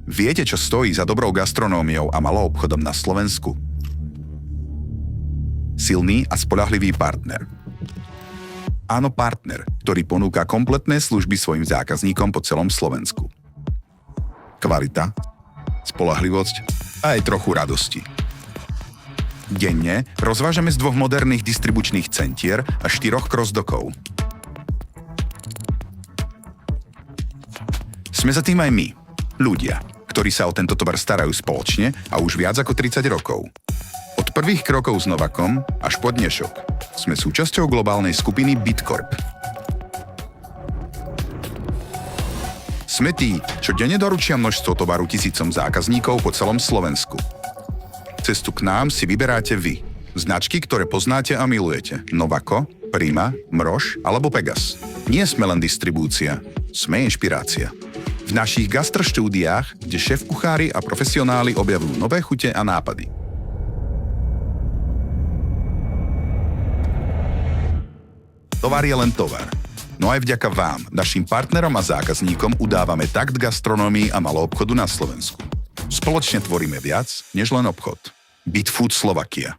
Viete, čo stojí za dobrou gastronómiou a maloobchodom na Slovensku? Silný a spoľahlivý partner. Áno, partner, ktorý ponúka kompletné služby svojim zákazníkom po celom Slovensku. Kvalita, spoľahlivosť a aj trochu radosti. Denne rozvážame z 2 moderných distribučných centier a 4 crossdockov. Sme za tým aj my, ľudia, ktorí sa o tento tovar starajú spoločne a už viac ako 30 rokov. Od prvých krokov s Novakom až po dnešok sme súčasťou globálnej skupiny Bitcorp. Sme tí, čo denne doručia množstvo tovaru tisícom zákazníkov po celom Slovensku. Cestu k nám si vyberáte vy. Značky, ktoré poznáte a milujete. Novako, Prima, Mrož alebo Pegas. Nie sme len distribúcia, sme inšpirácia. V našich gastroštúdiách, kde šéf-kuchári a profesionáli objavujú nové chute a nápady. Tovar je len tovar. No aj vďaka vám, našim partnerom a zákazníkom udávame takt gastronómii a maloobchodu na Slovensku. Spoločne tvoríme viac, než len obchod. Bitfood Slovakia.